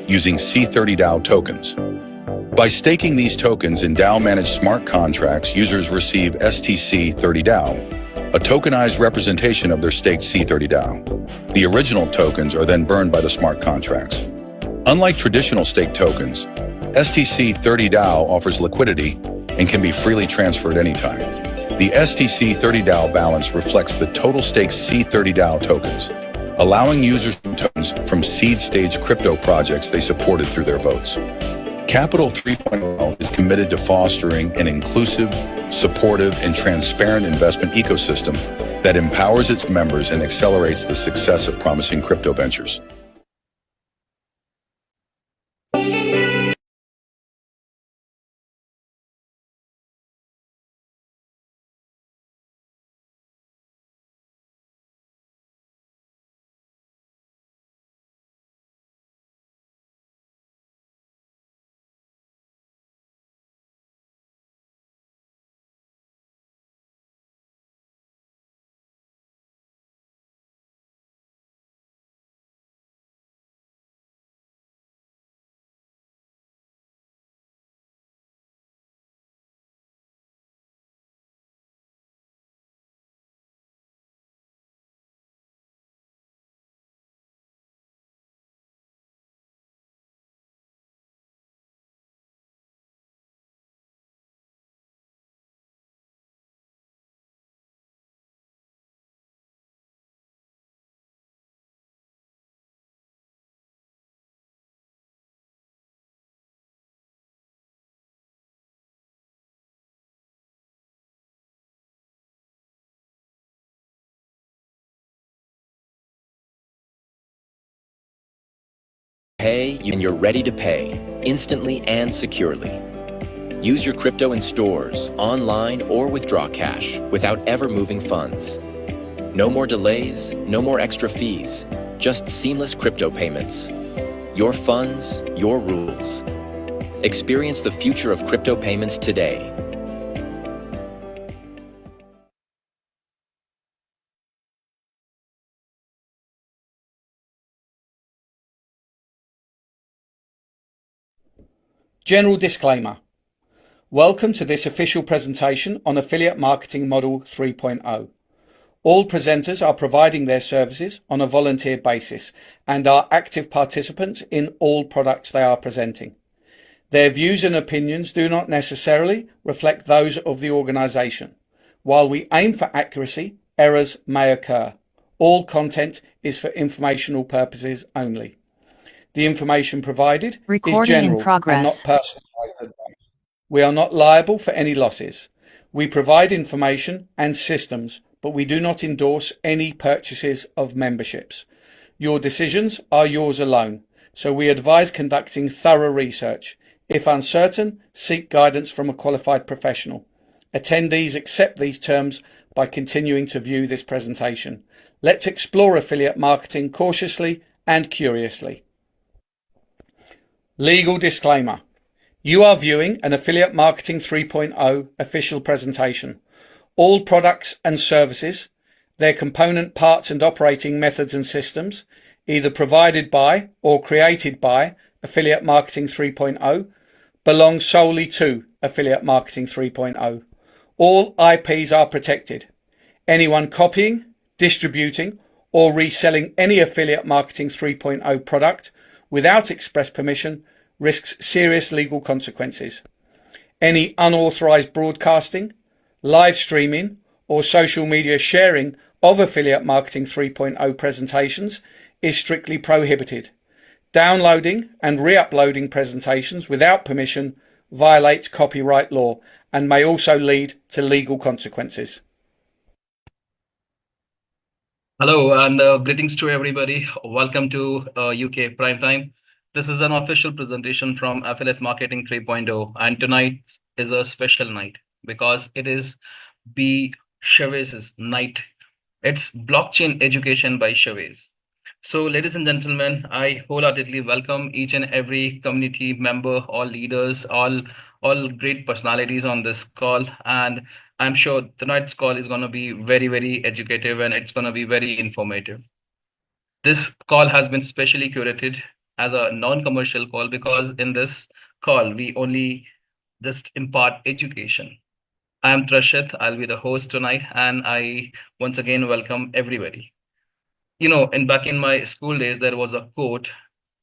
using C30 DAO tokens. By staking these tokens in DAO-managed smart contracts, users receive STC30 DAO, a tokenized representation of their staked C30 DAO. The original tokens are then burned by the smart contracts. Unlike traditional staked tokens, STC30 DAO offers liquidity and can be freely transferred anytime. The STC30 DAO balance reflects the total staked C30 DAO tokens, allowing users tokens from seed-stage crypto projects they supported through their votes. Capital 3.0 is committed to fostering an inclusive, supportive, and transparent investment ecosystem that empowers its members and accelerates the success of promising crypto ventures. Pay and you're ready to pay, instantly and securely. Use your crypto in stores, online, or withdraw cash without ever moving funds. No more delays, no more extra fees, just seamless crypto payments. Your funds, your rules. Experience the future of crypto payments today. General disclaimer. Welcome to this official presentation on Affiliate Marketing Model 3.0. All presenters are providing their services on a volunteer basis and are active participants in all products they are presenting. Their views and opinions do not necessarily reflect those of the organisation. While we aim for accuracy, errors may occur. All content is for informational purposes only. The information provided is general and not personalised advice. We are not liable for any losses. We provide information and systems, but we do not endorse any purchases of memberships. Your decisions are yours alone, so we advise conducting thorough research. If uncertain, seek guidance from a qualified professional. Attendees accept these terms by continuing to view this presentation. Let's explore affiliate marketing cautiously and curiously. Legal disclaimer. You are viewing an Affiliate Marketing 3.0 official presentation. All products and services, their component parts and operating methods and systems, either provided by or created by Affiliate Marketing 3.0, belong solely to Affiliate Marketing 3.0. All IPs are protected. Anyone copying, distributing, or reselling any Affiliate Marketing 3.0 product without express permission risks serious legal consequences. Any unauthorized broadcasting, live streaming, or social media sharing of Affiliate Marketing 3.0 presentations is strictly prohibited. Downloading and re-uploading presentations without permission violates copyright law and may also lead to legal consequences. Hello and greetings to everybody. Welcome to UK Primetime. This is an official presentation from Affiliate Marketing 3.0, and tonight is a special night because it is B. Chavez's night. It's blockchain education by Chavez. So, ladies and gentlemen, I wholeheartedly welcome each and every community member, all leaders, all great personalities on this call, and I'm sure tonight's call is going to be very, very educative and it's going to be very informative. This call has been specially curated as a non-commercial call, because in this call we only just impart education. I am Trashit. I'll be the host tonight, and I once again welcome everybody. Back in my school days, there was a quote.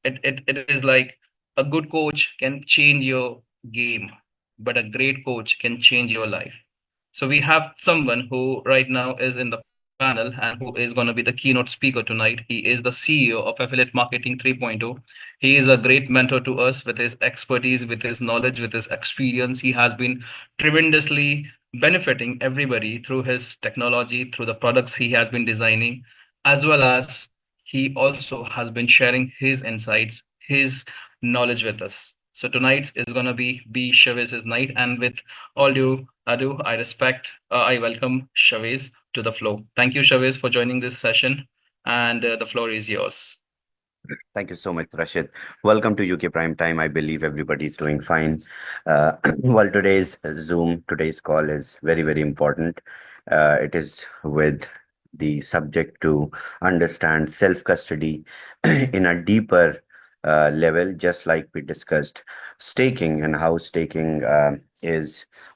It is like, a good coach can change your game, but a great coach can change your life. So we have someone who right now is in the panel and who is going to be the keynote speaker tonight. He is the CEO of Affiliate Marketing 3.0. He is a great mentor to us with his expertise, with his knowledge, with his experience. He has been tremendously benefiting everybody through his technology, through the products he has been designing, as well as he also has been sharing his insights, his knowledge with us. So tonight is going to be B. Chavez's night, and with all due ado, I welcome Chavez to the floor. Thank you, Chavez, for joining this session, and the floor is yours. Thank you so much, Rashid. Welcome to UK Prime Time. I believe everybody's doing fine. Well, today's call is very, very important. It is with the subject to understand self-custody in a deeper level, just like we discussed staking and how staking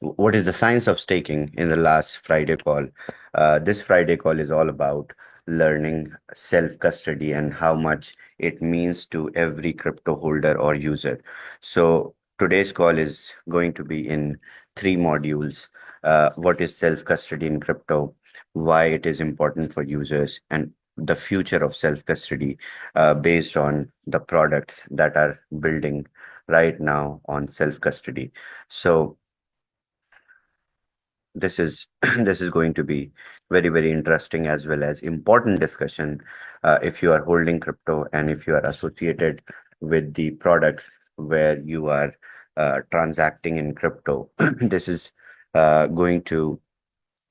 what is the science of staking in the last Friday call. This Friday call is all about learning self-custody and how much it means to every crypto holder or user. So today's call is going to be in 3 modules. What is self-custody in crypto, why it is important for users, and the future of self-custody based on the products that are building right now on self-custody. So this is this is going to be very, very interesting as well as important discussion if you are holding crypto and if you are associated with the products where you are transacting in crypto. This is going to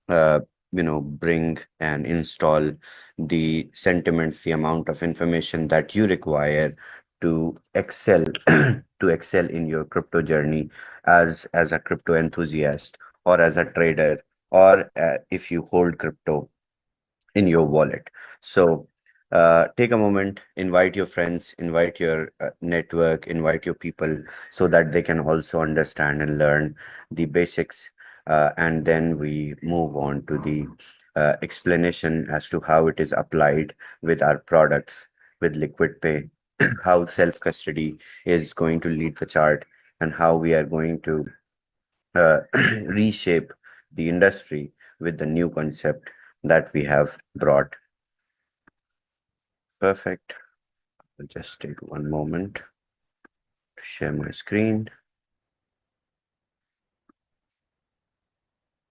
uh, bring and install the sentiments, the amount of information that you require to excel to excel in your crypto journey as a crypto enthusiast or as a trader, or if you hold crypto in your wallet. So take a moment, invite your friends, invite your network, invite your people so that they can also understand and learn the basics. And then we move on to the explanation as to how it is applied with our products, with Liquid Pay, how self-custody is going to lead the chart, and how we are going to reshape the industry with the new concept that we have brought. Perfect. I'll just take one moment to share my screen.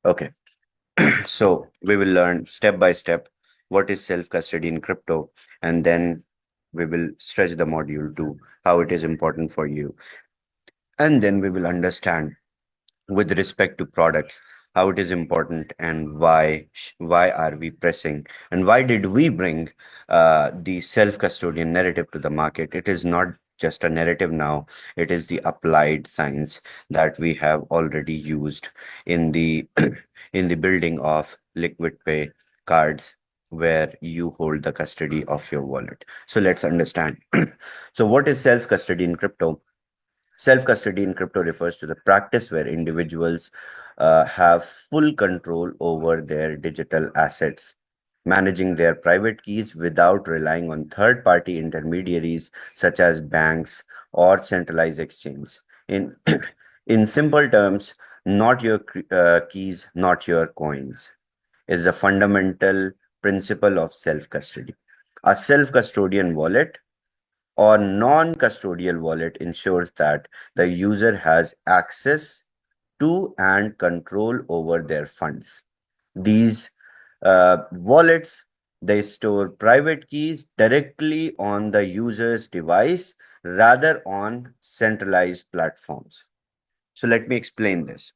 Okay. So we will learn step by step what is self-custody in crypto, and then we will stretch the module to how it is important for you. And then we will understand with respect to products how it is important and why are we pressing and why did we bring the self-custodian narrative to the market. It is not just a narrative now, it is the applied science that we have already used in the in the building of liquid pay cards where you hold the custody of your wallet. So let's understand. So what is self-custody in crypto? Self-custody in crypto refers to the practice where individuals have full control over their digital assets, managing their private keys without relying on third-party intermediaries such as banks or centralized exchanges. In in simple terms, not your keys, not your coins, is the fundamental principle of self-custody. A self-custodian wallet or non-custodial wallet ensures that the user has access to and control over their funds. These wallets, they store private keys directly on the user's device rather on centralized platforms. So let me explain this.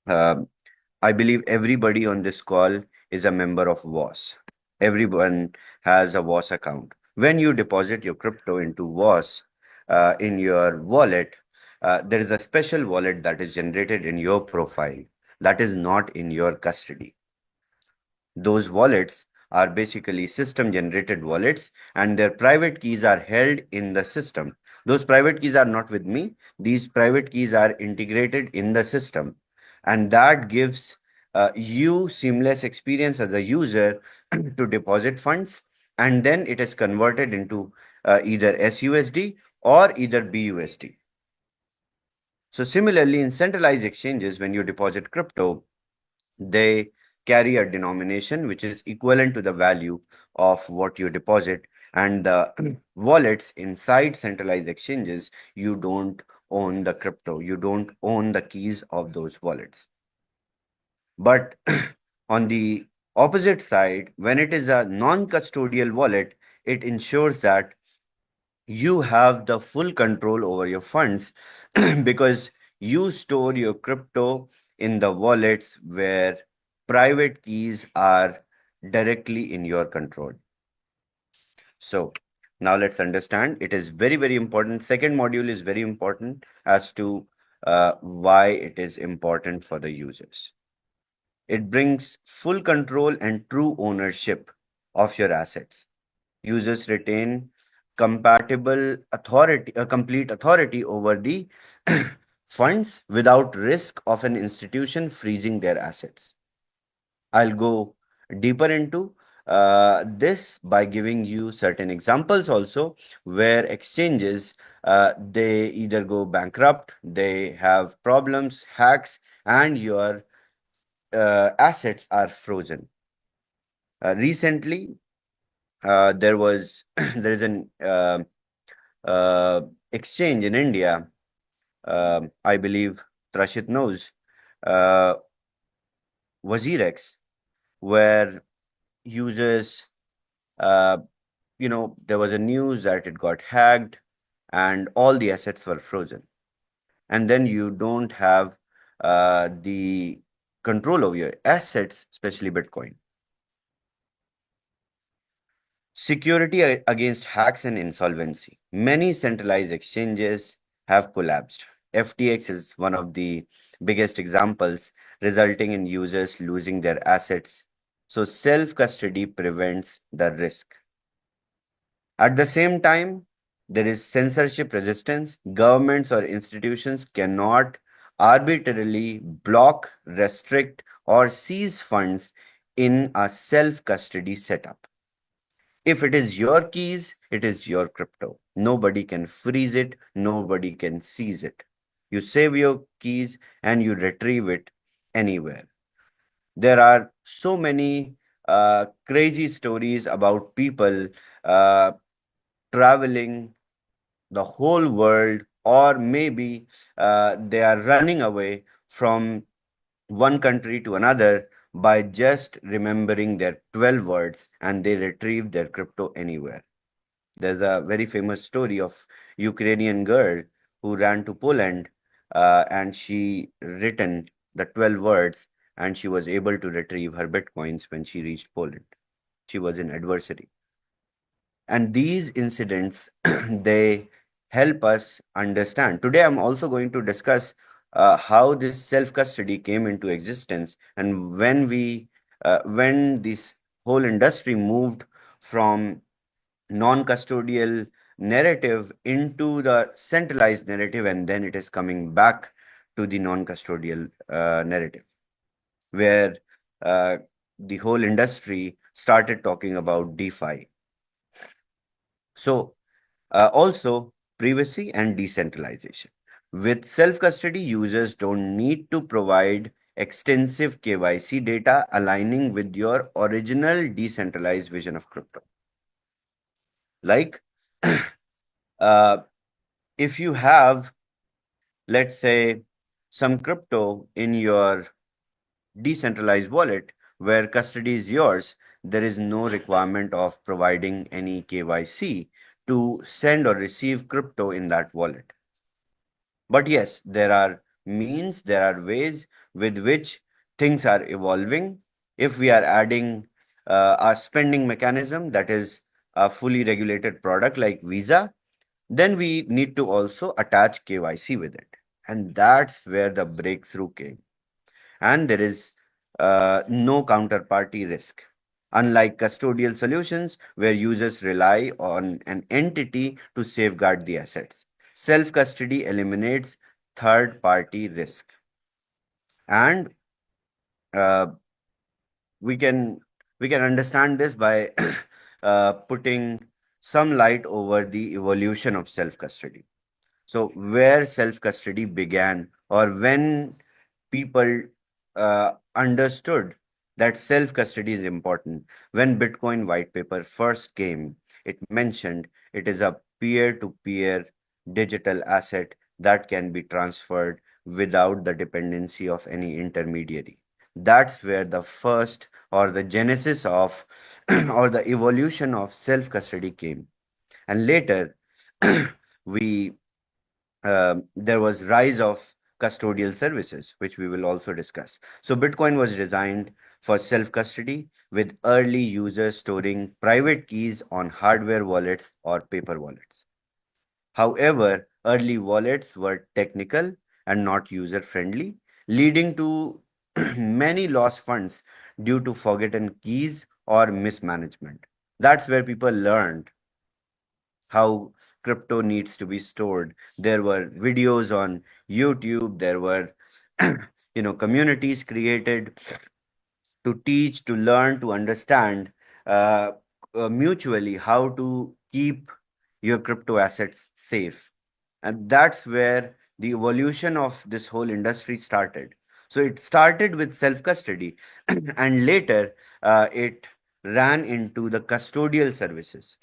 I believe everybody on this call is a member of WAAS. Everyone has a WAAS account. When you deposit your crypto into WAAS in your wallet, there is a special wallet that is generated in your profile that is not in your custody. Those wallets are basically system generated wallets, and their private keys are held in the system. Those private keys are not with me. These private keys are integrated in the system, and that gives you seamless experience as a user to deposit funds, and then it is converted into either SUSD or either BUSD. So similarly, in centralized exchanges, when you deposit crypto, they carry a denomination which is equivalent to the value of what you deposit, and the wallets inside centralized exchanges, you don't own the crypto, you don't own the keys of those wallets. But on the opposite side, when it is a non-custodial wallet, it ensures that you have the full control over your funds because you store your crypto in the wallets where private keys are directly in your control. So now let's understand. It is very, very important. Second module is very important as to why it is important for the users. It brings full control and true ownership of your assets. Users retain complete authority over the funds without risk of an institution freezing their assets. I'll go deeper into this by giving you certain examples also where exchanges they either go bankrupt, they have problems, hacks, and your assets are frozen. Recently, there was there is an exchange in India. I believe Trashit knows WazirX, where users, there was a news that it got hacked and all the assets were frozen, and then you don't have the control over your assets, especially Bitcoin. Security against hacks and insolvency. Many centralized exchanges have collapsed. FTX is one of the biggest examples, resulting in users losing their assets. So self-custody prevents the risk. At the same time, there is censorship resistance. Governments or institutions cannot arbitrarily block, restrict, or seize funds in a self-custody setup. If it is your keys, it is your crypto. Nobody can freeze it. Nobody can seize it. You save your keys and you retrieve it anywhere. There are so many crazy stories about people traveling the whole world, or maybe they are running away from one country to another by just remembering their 12 words, and they retrieve their crypto anywhere. There's a very famous story of Ukrainian girl who ran to Poland and she written the 12 words and she was able to retrieve her bitcoins when she reached Poland. She was in adversity. And these incidents, they help us understand. Today, I'm also going to discuss how this self-custody came into existence and when this whole industry moved from non-custodial narrative into the centralized narrative, and then it is coming back to the non-custodial narrative, where the whole industry started talking about DeFi. So also privacy and decentralization. With self-custody, users don't need to provide extensive KYC data, aligning with your original decentralized vision of crypto. Like if you have, let's say, some crypto in your decentralized wallet where custody is yours, there is no requirement of providing any KYC to send or receive crypto in that wallet. But yes, there are means, there are ways with which things are evolving. If we are adding a spending mechanism that is a fully regulated product like Visa, then we need to also attach KYC with it. And that's where the breakthrough came. And there is no counterparty risk. unlike custodial solutions where users rely on an entity to safeguard the assets. Self-custody eliminates third-party risk. And uh, we can understand this by putting some light over the evolution of self-custody. So where self-custody began, or when people understood that self-custody is important. When Bitcoin white paper first came, it mentioned it is a peer-to-peer digital asset that can be transferred without the dependency of any intermediary. That's where the first, or the genesis of or the evolution of self-custody came. And later, we there was rise of custodial services, which we will also discuss. So Bitcoin was designed for self-custody, with early users storing private keys on hardware wallets or paper wallets. However, early wallets were technical and not user-friendly, leading to many lost funds due to forgotten keys or mismanagement. That's where people learned how crypto needs to be stored. There were videos on YouTube, there were communities created to teach, to learn, to understand uh, mutually how to keep your crypto assets safe. And that's where the evolution of this whole industry started. So it started with self-custody, and later it ran into the custodial services.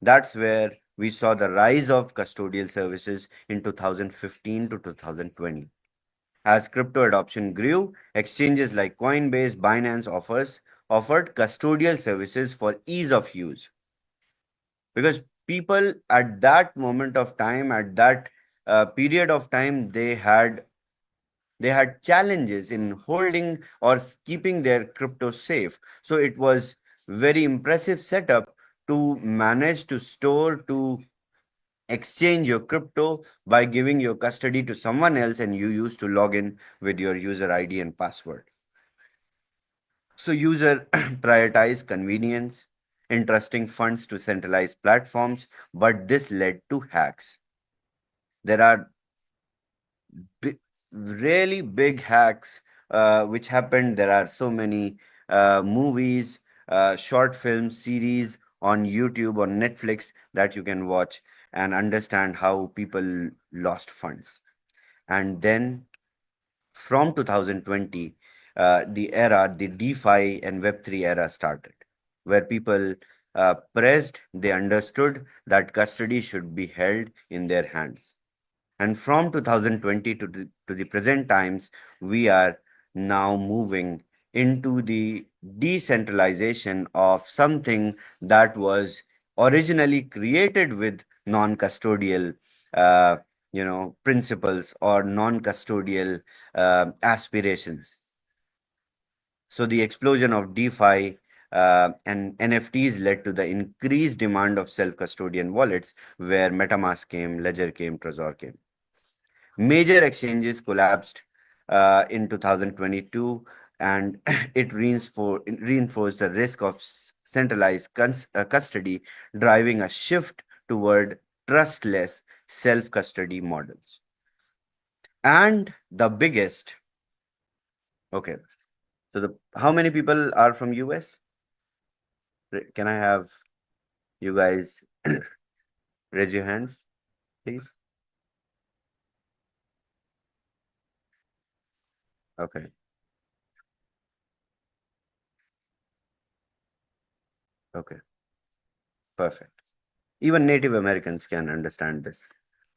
That's where we saw the rise of custodial services in 2015 to 2020. As crypto adoption grew, exchanges like Coinbase, Binance offered custodial services for ease of use. Because people at that moment of time, at that period of time, they had challenges in holding or keeping their crypto safe. So it was very impressive setup to manage to store, to exchange your crypto by giving your custody to someone else, and you used to log in with your user ID and password. So user prioritize convenience, entrusting funds to centralized platforms, but this led to hacks. There are really big hacks which happened. There are so many movies, short films, series on YouTube, on Netflix, that you can watch and understand how people lost funds. And then from 2020, the DeFi and Web3 era started, where people they understood that custody should be held in their hands. And from 2020 to the present times, we are now moving into the decentralization of something that was originally created with non-custodial principles or non-custodial aspirations. So the explosion of DeFi and NFTs led to the increased demand of self-custodian wallets, where MetaMask came, Ledger came, Trezor came. Major exchanges collapsed in 2022, and it reinforced the risk of centralized custody, driving a shift toward trustless self-custody models. And the biggest, okay, so how many people are from US? Can I have you guys raise your hands, please? Okay. Okay, perfect. Even Native Americans can understand this.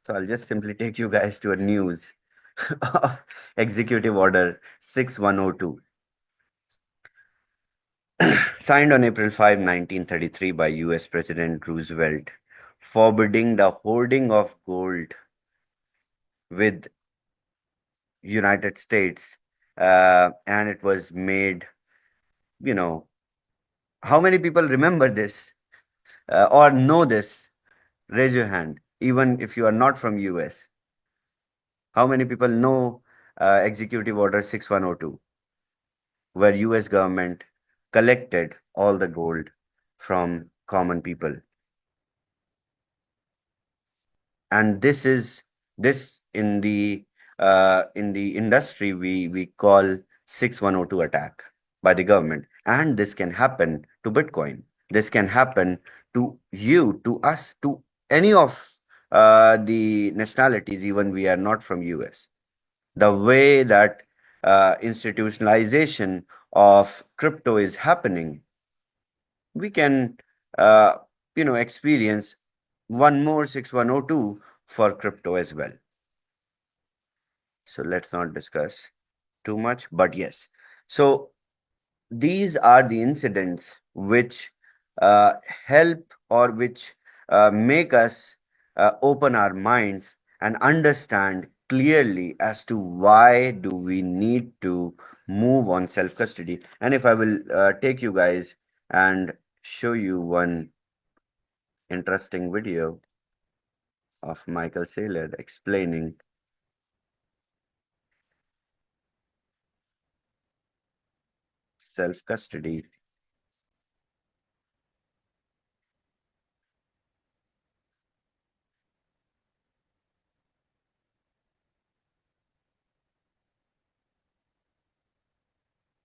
So I'll just simply take you guys to a news of Executive Order 6102. Signed on April 5, 1933 by US President Roosevelt, forbidding the hoarding of gold with United States. And it was made, how many people remember this or know this? Raise your hand, even if you are not from US. How many people know Executive Order 6102, where US government collected all the gold from common people. And this in the industry we call 6102 attack by the government. And this can happen to Bitcoin. This can happen to you, to us, to any of the nationalities, even we are not from US. The way that institutionalization of crypto is happening, we can experience one more 6102 for crypto as well. So let's not discuss too much, but yes. So these are the incidents which help, or which make us open our minds and understand clearly as to why do we need to move on self-custody. And if I will take you guys and show you one interesting video of Michael Saylor explaining self-custody.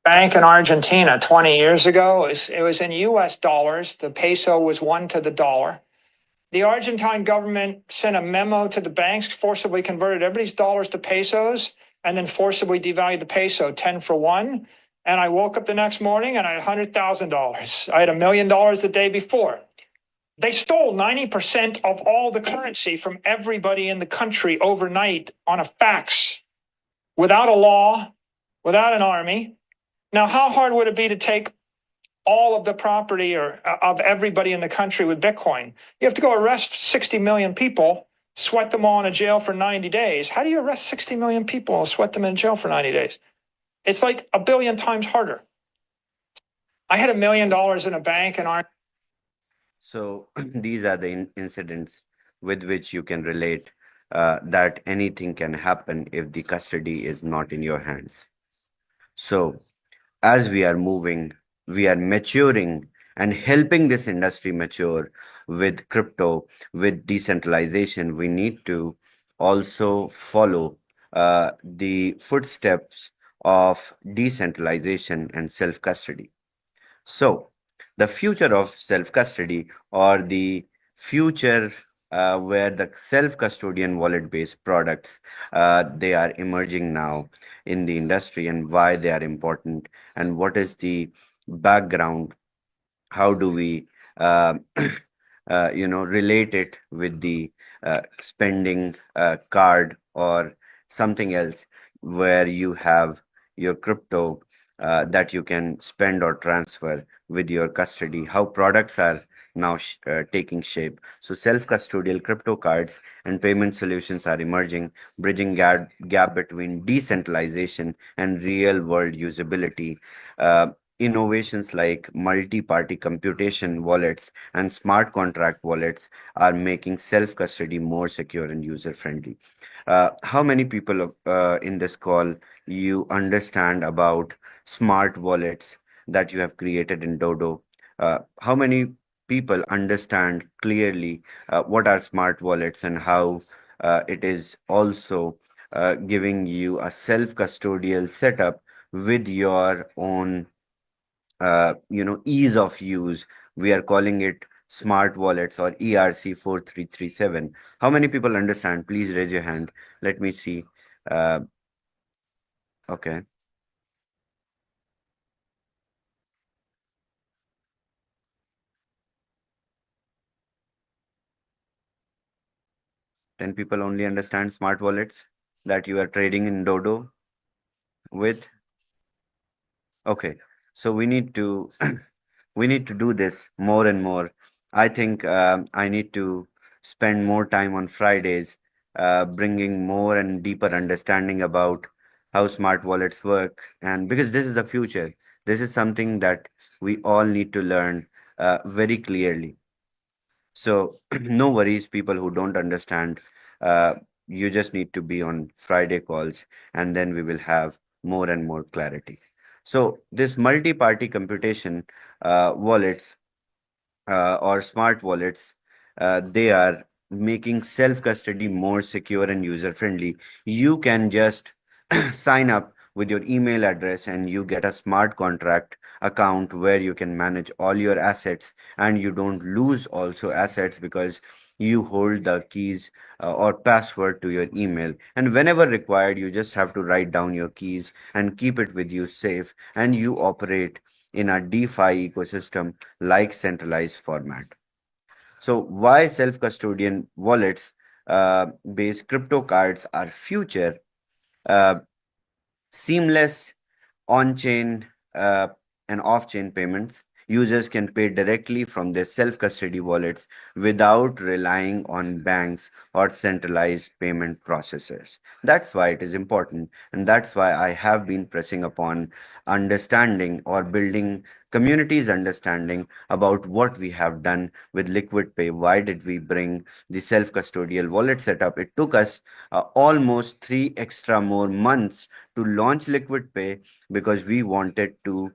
Bank in Argentina 20 years ago. It was in US dollars. The peso was 1 to the dollar. The Argentine government sent a memo to the banks, forcibly converted everybody's dollars to pesos, and then forcibly devalued the peso 10 for 1. And I woke up the next morning and I had $100,000. I had $1 million the day before. They stole 90% of all the currency from everybody in the country overnight on a fax, without a law, without an army. Now, how hard would it be to take all of the property or of everybody in the country with Bitcoin? You have to go arrest 60 million people, sweat them all in a jail for 90 days. How do you arrest 60 million people and sweat them in jail for 90 days? It's like a billion times harder. I had $1 million in a bank in our. So these are the incidents with which you can relate that anything can happen if the custody is not in your hands. So as we are moving, we are maturing and helping this industry mature with crypto, with decentralization. We need to also follow the footsteps of decentralization and self-custody. So the future of self-custody, or the future where the self-custodian wallet-based products, they are emerging now in the industry, and why they are important, and what is the background, how do we relate it with the spending card or something else, where you have your crypto that you can spend or transfer with your custody, how products are now taking shape. So self-custodial crypto cards and payment solutions are emerging, bridging gap between decentralization and real world usability. Innovations like multi-party computation wallets and smart contract wallets are making self-custody more secure and user-friendly. How many people in this call you understand about smart wallets that you have created in Dodo? How many people understand clearly what are smart wallets, and how it is also giving you a self-custodial setup with your own ease of use? We are calling it smart wallets, or ERC 4337. How many people understand? Please raise your hand. Let me see. Okay. Ten people only understand smart wallets that you are trading in Dodo with. Okay. So we need to we need to do this more and more. I think I need to spend more time on Fridays, bringing more and deeper understanding about how smart wallets work. And because this is the future, this is something that we all need to learn very clearly. So no worries, people who don't understand. Uh, you just need to be on Friday calls, and then we will have more and more clarity. So this multi-party computation wallets or smart wallets, they are making self-custody more secure and user-friendly. You can just sign up with your email address and you get a smart contract account where you can manage all your assets, and you don't lose also assets because you hold the keys or password to your email. And whenever required, you just have to write down your keys and keep it with you safe, and you operate in a DeFi ecosystem like centralized format. So why self-custodian wallets based crypto cards are future? Uh, Seamless on-chain and off-chain payments. Users can pay directly from their self-custody wallets without relying on banks or centralized payment processors. That's why it is important, and that's why I have been pressing upon understanding or building communities understanding about what we have done with Liquid Pay. Why did we bring the self-custodial wallet setup? It took us almost 3 extra more months to launch Liquid Pay because we wanted to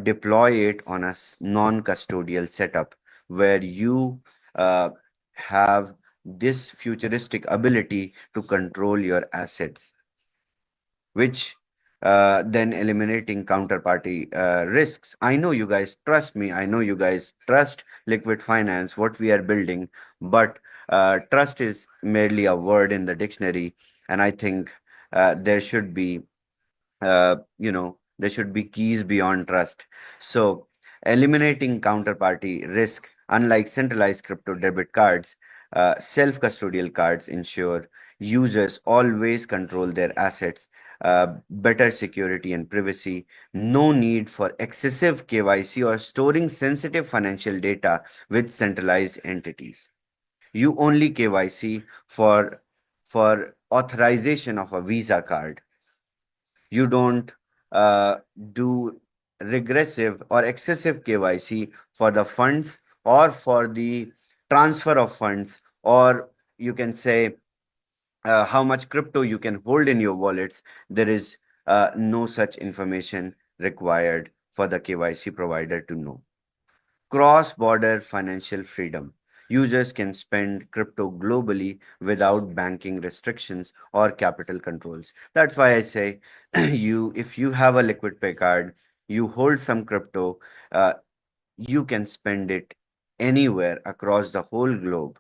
deploy it on a non-custodial setup where you have this futuristic ability to control your assets, which then eliminating counterparty risks. I know you guys trust me. I know you guys trust Liquid Finance, what we are building, but trust is merely a word in the dictionary, and I think there should be there should be keys beyond trust. So, eliminating counterparty risk, unlike centralized crypto debit cards, self-custodial cards ensure users always control their assets, better security and privacy, no need for excessive KYC or storing sensitive financial data with centralized entities. You only KYC for authorization of a Visa card. You don't uh, do regressive or excessive KYC for the funds or for the transfer of funds, or you can say how much crypto you can hold in your wallets. There is no such information required for the KYC provider to know. Cross-border financial freedom. Users can spend crypto globally without banking restrictions or capital controls. That's why I say if you have a Liquid Pay card, you hold some crypto, uh, you can spend it anywhere across the whole globe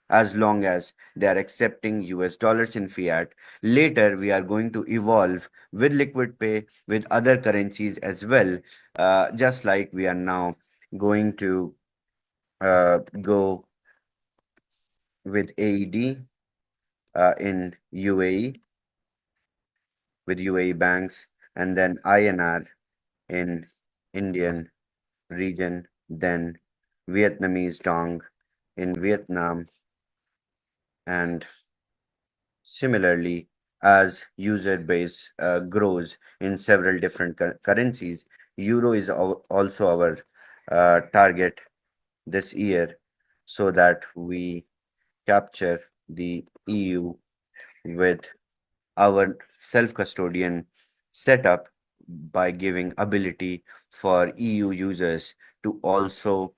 as long as they are accepting US dollars in fiat. Later, we are going to evolve with Liquid Pay with other currencies as well, just like we are now going to go with AED in UAE with UAE banks, and then INR in Indian region, then Vietnamese dong in Vietnam, and similarly, as user base grows in several different currencies, euro is also our target this year, so that we capture the EU with our self-custodian setup by giving ability for EU users to also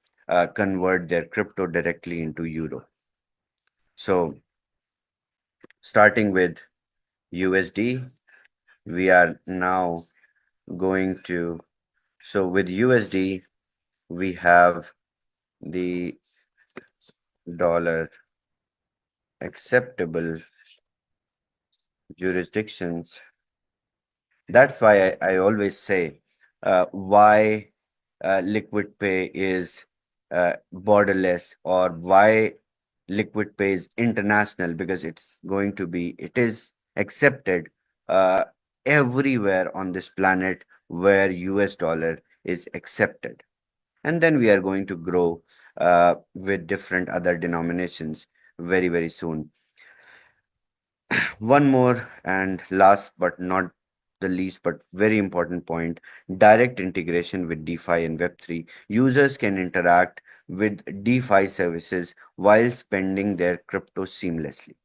convert their crypto directly into euro. So starting with USD, we are now going to, so with USD, we have the dollar acceptable jurisdictions. That's why I always say why Liquid Pay is borderless, or why Liquid Pay is international, because it is accepted uh, everywhere on this planet where US dollar is accepted. And then we are going to grow with different other denominations very, very soon. One more and last but not the least, but very important point: direct integration with DeFi and Web3. Users can interact with DeFi services while spending their crypto seamlessly.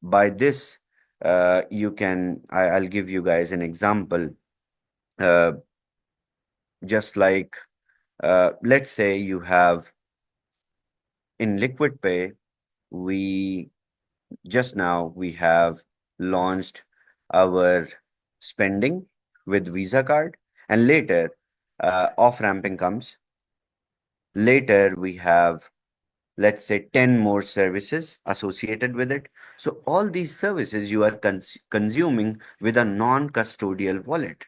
By this, I'll give you guys an example. uh, just like let's say you have in Liquid Pay, we just now we have launched our spending with Visa card, and later off-ramping comes. Later we have, let's say, 10 more services associated with it. So all these services you are consuming with a non-custodial wallet.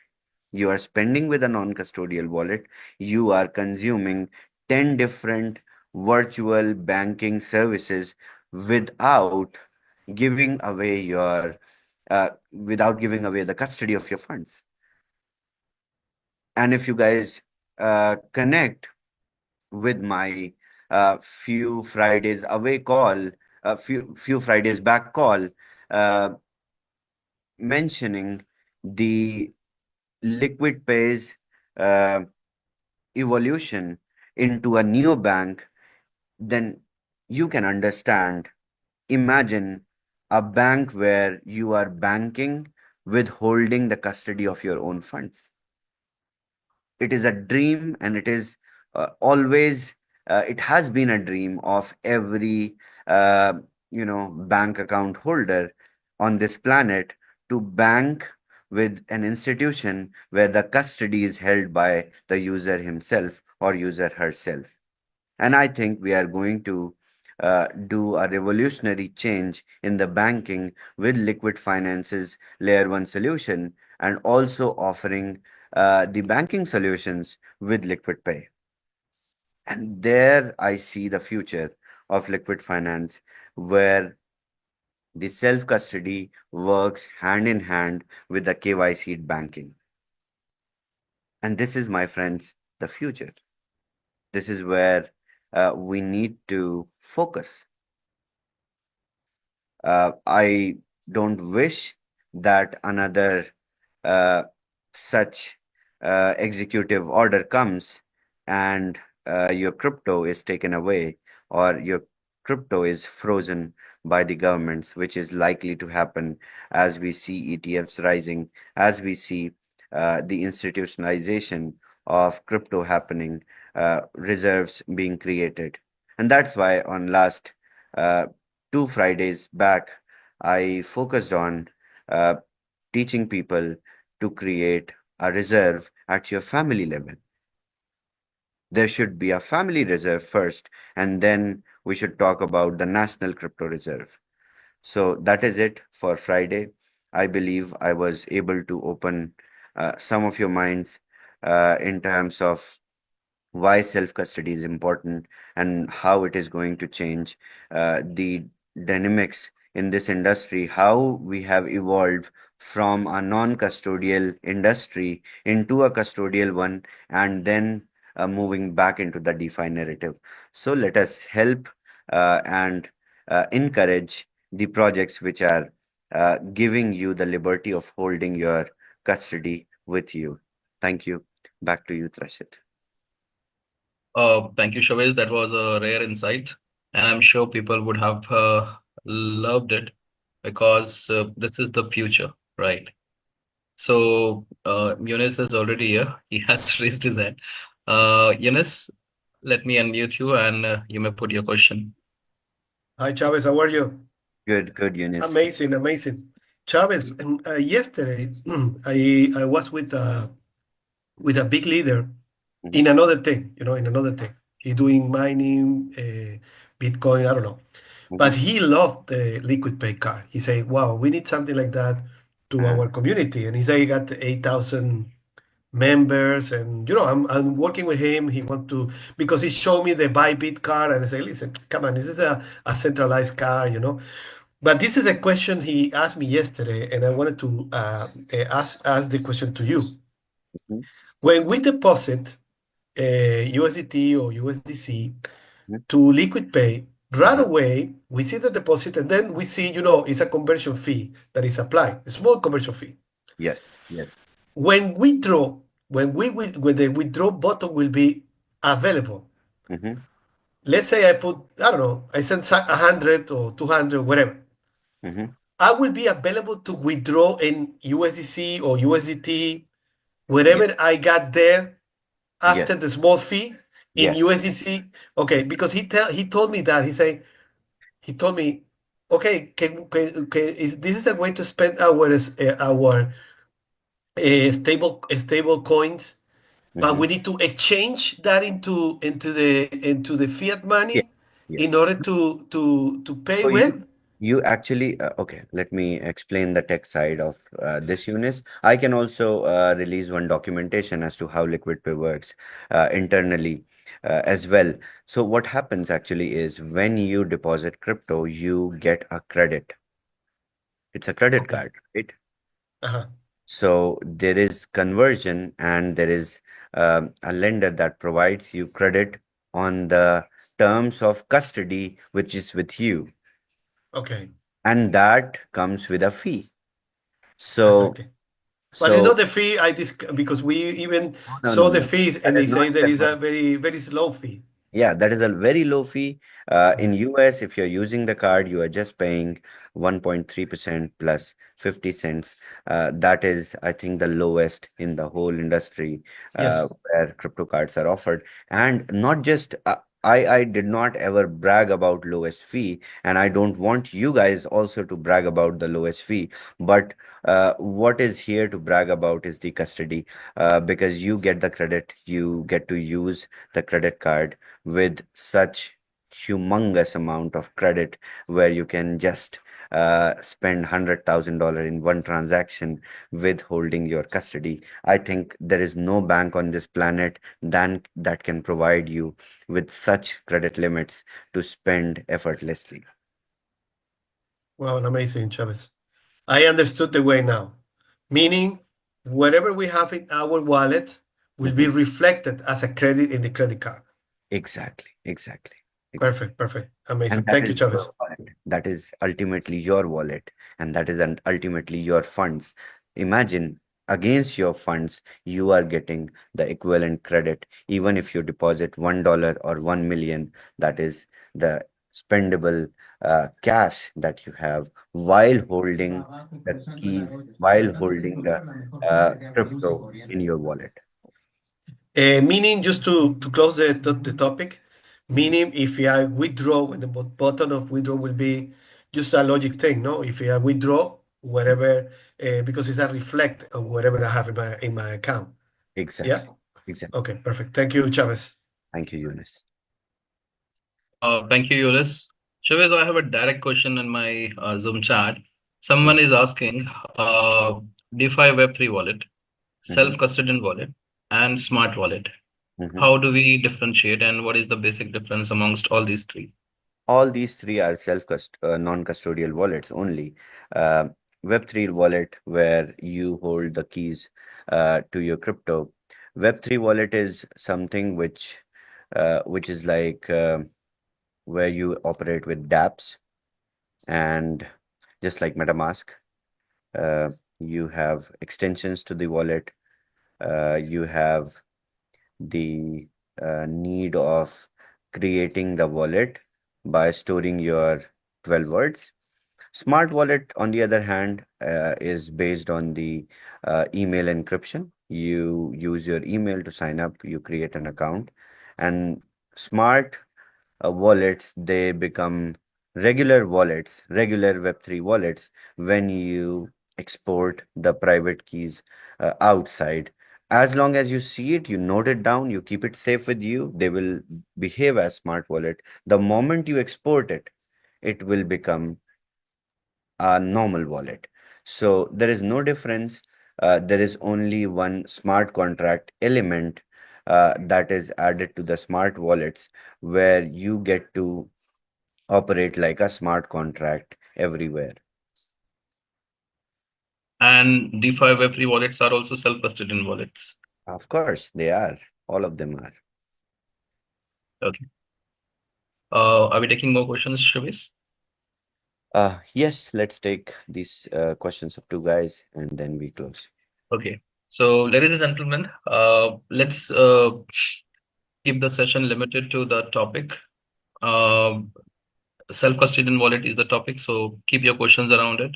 You are spending with a non-custodial wallet. You are consuming 10 different virtual banking services without giving away without giving away the custody of your funds. And if you guys connect with my few Fridays away call, few Fridays back call, uh, mentioning the Liquid Pay's uh, evolution into a neobank, then you can understand. Imagine a bank where you are banking with holding the custody of your own funds. It is a dream, and it is always, it has been a dream of every, uh, bank account holder on this planet to bank with an institution where the custody is held by the user himself or user herself. And I think we are going to do a revolutionary change in the banking with Liquid Finance's Layer 1 solution, and also offering the banking solutions with Liquid Pay. And there I see the future of Liquid Finance, where the self-custody works hand in hand with the KYC banking. And this is, my friends, the future. This is where we need to focus. I don't wish that another uh, such executive order comes and your crypto is taken away, or your crypto is frozen by the governments, which is likely to happen as we see ETFs rising, as we see the institutionalization of crypto happening, reserves being created. And that's why on last uh, 2 Fridays back, I focused on uh, teaching people to create a reserve at your family level. There should be a family reserve first, and then we should talk about the national crypto reserve. So that is it for Friday. I believe I was able to open some of your minds in terms of why self-custody is important and how it is going to change the dynamics in this industry, how we have evolved from a non-custodial industry into a custodial one, and then moving back into the DeFi narrative. So let us help and encourage the projects which are giving you the liberty of holding your custody with you. Thank you. Back to you, Trashit. Thank you, Shavez. That was a rare insight, and I'm sure people would have loved it, because this is the future, right? So Yunus is already here. He has raised his hand. Yunus, let me unmute you, and you may put your question. Hi, Chavez. How are you? Good, Eunice. Amazing, amazing. Chavez, yesterday I was with a big leader in another thing, in another thing. He doing mining, Bitcoin, I don't know. But he loved the Liquid Pay card. He said, wow, we need something like that to our community. And he said he got 8,000 members, and I'm working with him. He want to, because he showed me the Bybit card, and I say, listen, come on, this is a centralized card. But this is a question he asked me yesterday, and I wanted to ask the question to you. When we deposit USDT or USDC to Liquid Pay, right away we see the deposit, and then we see, it's a conversion fee that is applied, a small conversion fee. Yes. When we draw, when the withdraw button will be available. Let's say I put, I don't know, I send 100 or 200, whatever. I will be available to withdraw in USDC or USDT wherever I got there Yes. after the small fee in Yes. USDC. Okay, because he told me that he told me, okay, is this is the way to spend our stable coins, but Mm-hmm. we need to exchange that into the fiat Yes. money in Yes. order to pay So with. you actually okay, let me explain the tech side of this, Eunice. I can also release one documentation as to how liquid pay works internally as well. So what happens actually is when you deposit crypto, you get a credit. It's a credit Okay. card, right? Uh-huh. So there is conversion and there is a lender that provides you credit on the terms of custody, which is with you, Okay. and that comes with a fee. So, Exactly. But it's not so the fee because we even no, saw no, the no. fees That and is they not say there the is a norm. very, very slow fee. Yeah, that is a very low fee. In Mhm. US, if you're using the card, you are just paying 1.3% plus 50 cents. That is, I think, the lowest in the whole industry Yes. where crypto cards are offered. And not just I did not ever brag about lowest fee, and I don't want you guys also to brag about the lowest fee. But what is here to brag about is the custody, because you get the credit, you get to use the credit card with such humongous amount of credit where you can just spend $100,000 in one transaction with holding your custody. I think there is no bank on this planet that can provide you with such credit limits to spend effortlessly. Well, amazing, Chavez. I understood the way now. Meaning, whatever we have in our wallet will be Mhm. reflected as a credit in the credit card. Exactly, exactly, exactly. Perfect, perfect. And Amazing. that Thank you, is Chavez. your wallet. That is ultimately your wallet. And that is ultimately your funds. Imagine against your funds, you are getting the equivalent credit. Even if you deposit $1 or 1 million, that is the spendable cash that you have while holding the keys, while holding the crypto in your wallet. Meaning, just to close the topic, Mhm. meaning if I withdraw, when the button of withdraw will be just a logic thing, no? If I withdraw whatever, because it's a reflect on whatever I have in my account. Yeah? Exactly. Exactly. Okay, perfect. Thank you, Chavez. Thank you, Eunice. Thank you, Yulis. Chavez, I have a direct question in my Zoom chat. Someone is asking, DeFi Web3 wallet, Mhm. self-custodian wallet, and smart wallet. Mhm. How do we differentiate, and what is the basic difference amongst all these three? All these three are non-custodial wallets only. Uh, Web3 wallet, where you hold the keys to your crypto. Web3 wallet is something which is like where you operate with dApps, and just like MetaMask, uh, you have extensions to the wallet. You have the need of creating the wallet by storing your 12 words. Smart wallet, on the other hand, is based on the email encryption. You use your email to sign up, you create an account, and smart wallets, they become regular wallets, regular Web3 wallets when you export the private keys outside. As long as you see it, you note it down, you keep it safe with you, they will behave as smart wallet. The moment you export it, it will become a normal wallet. So there is no difference. There is only one smart contract element that is added to the smart wallets where you get to operate like a smart contract everywhere. And DeFi Web3 wallets are also self-custodian wallets. Of course, they are. All of them are. Okay. Are we taking more questions, Chavez? Yes, let's take these questions of two guys and then we close. Okay. So, ladies and gentlemen, let's keep the session limited to the topic. Self-custodian wallet is the topic, so keep your questions around it.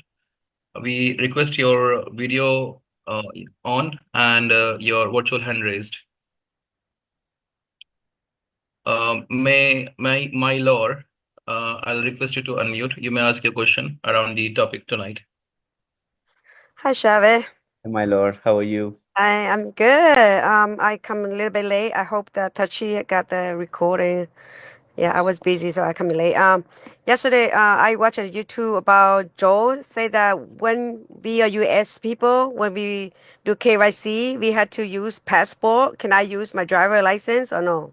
We request your video on and your virtual hand raised. My lord, I'll request you to unmute. You may ask your question around the topic tonight. Hi, Chavez. My lord, how are you? I'm good. I come a little bit late. I hope that Tachi got the recording. Yeah, I was busy, so I come late. Yesterday, I watched a YouTube about Joe say that when we are US people, when we do KYC, we had to use passport. Can I use my driver license or no?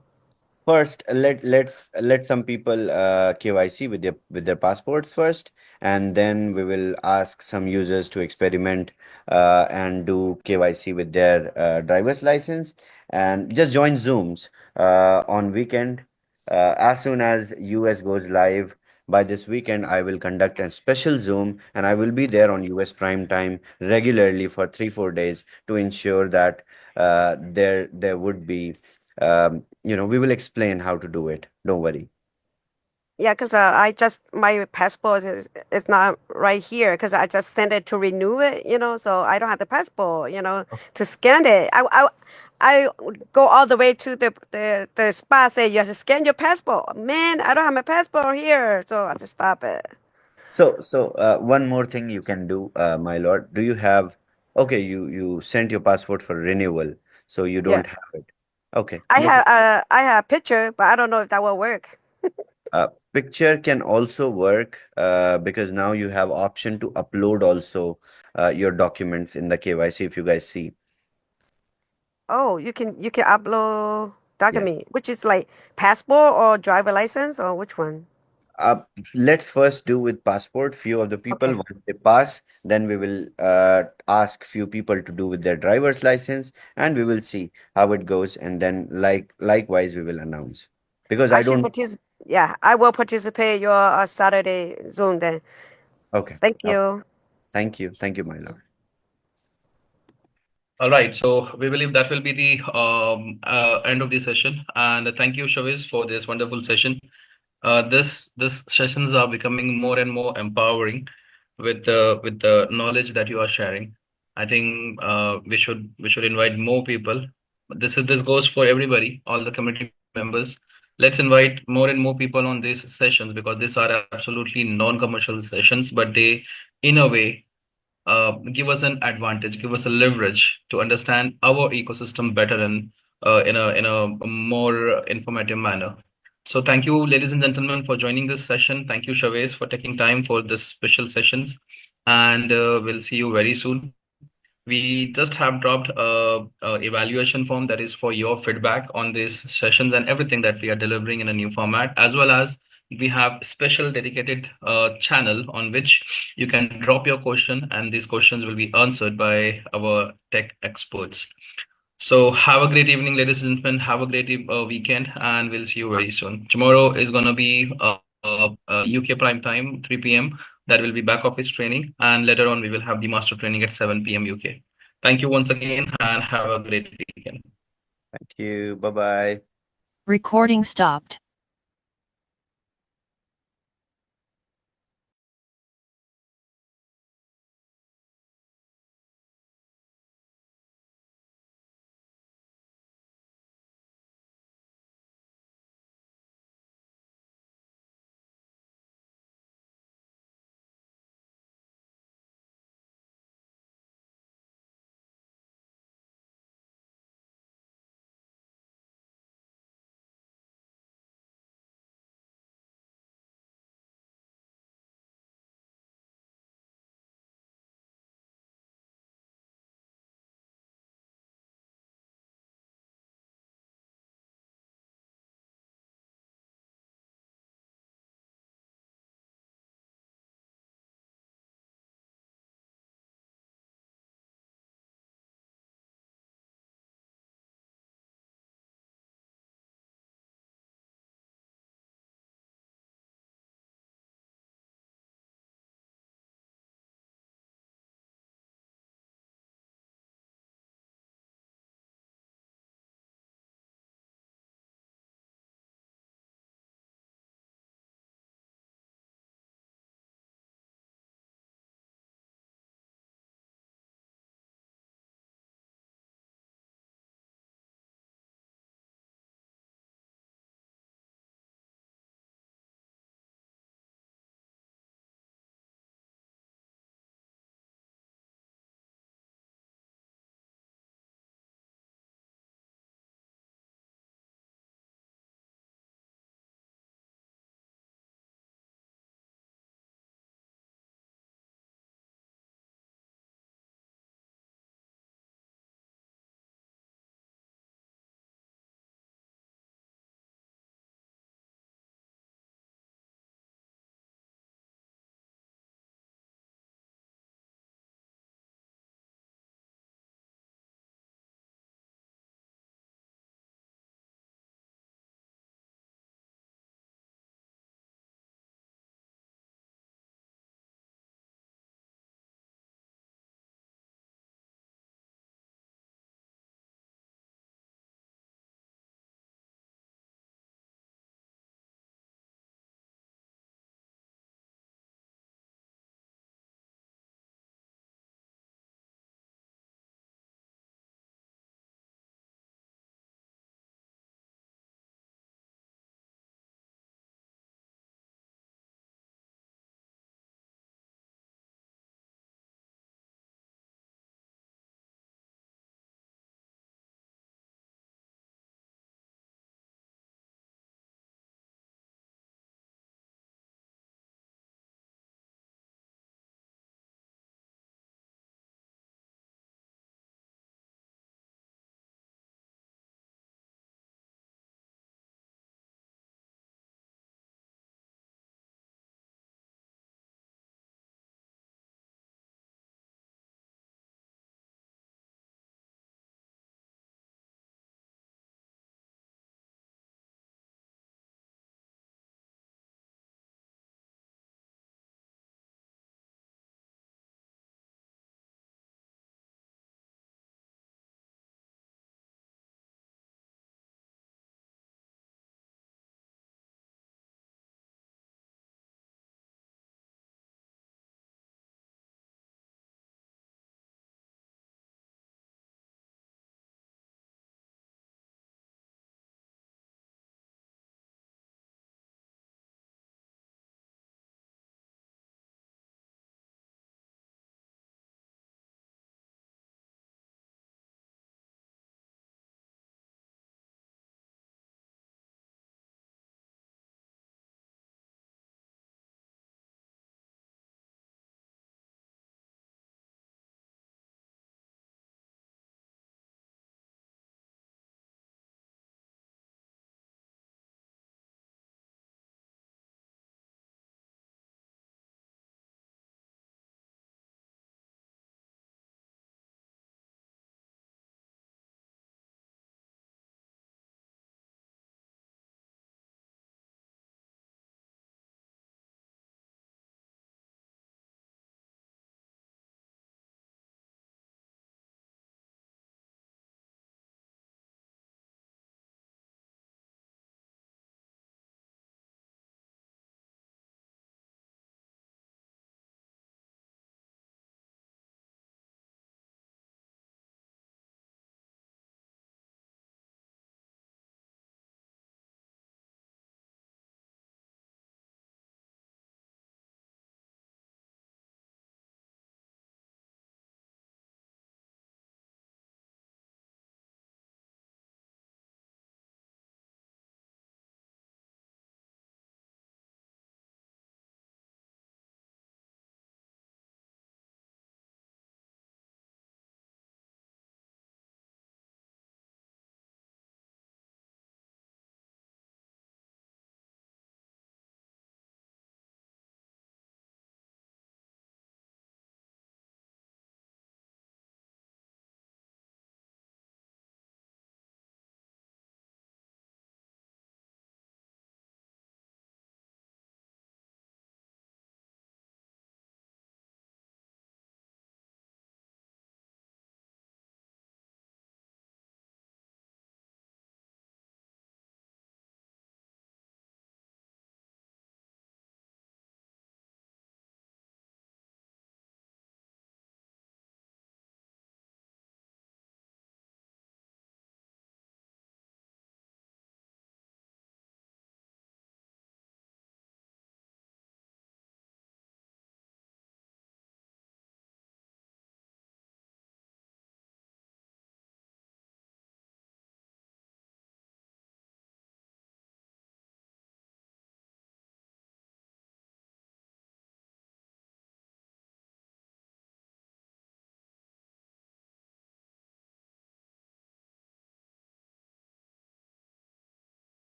First, let some people KYC with their passports first, and then we will ask some users to experiment and do KYC with their driver's license, and just join Zooms on weekend. As soon as US goes live by this weekend, I will conduct a special Zoom, and I will be there on US Prime Time regularly for 3-4 days to ensure that there would be we will explain how to do it. Don't worry. Yeah, because my passport is not right here because I just sent it to renew it, so I don't have the passport, to scan it. I go all the way to the spot, say you have to scan your passport. Man, I don't have my passport here, so I just stop it. So one more thing you can do, my lord. Do you have? Okay, you sent your passport for renewal, so you Yeah, don't have it. Okay, no. I have a picture, but I don't know if that will work. Picture can also work because now you have option to upload also your documents in the KYC if you guys see. Oh, you can upload Yes. document, which is like passport or driver license or which one? Uh, let's first do with passport. Few of the people, Okay. once they pass, then we will ask few people to do with their driver's license, and we will see how it goes, and then likewise we will announce. Because I I should don't. participate. Yeah, I will participate your Saturday Zoom then. Okay. Thank Okay. you. Thank you, my lord. All right, so we believe that will be the end of the session. And thank you, Shaviz, for this wonderful session. This sessions are becoming more and more empowering with the knowledge that you are sharing. I think we should invite more people. This goes for everybody, all the community members. Let's invite more and more people on these sessions because these are absolutely non-commercial sessions, but they, in a way, give us an advantage, give us a leverage to understand our ecosystem better and in a more informative manner. So thank you, ladies and gentlemen, for joining this session. Thank you, Chavez, for taking time for this special sessions, and we'll see you very soon. We just have dropped a evaluation form that is for your feedback on these sessions and everything that we are delivering in a new format, as well as we have special dedicated channel on which you can drop your question and these questions will be answered by our tech experts. So have a great evening, ladies and gentlemen. Have a great weekend, and we'll see you very soon. Tomorrow is going to be UK prime time, 3 p.m. That will be back office training, and later on we will have the master training at 7 p.m. UK. Thank you once again, and have a great weekend. Thank you. Bye bye. Recording stopped.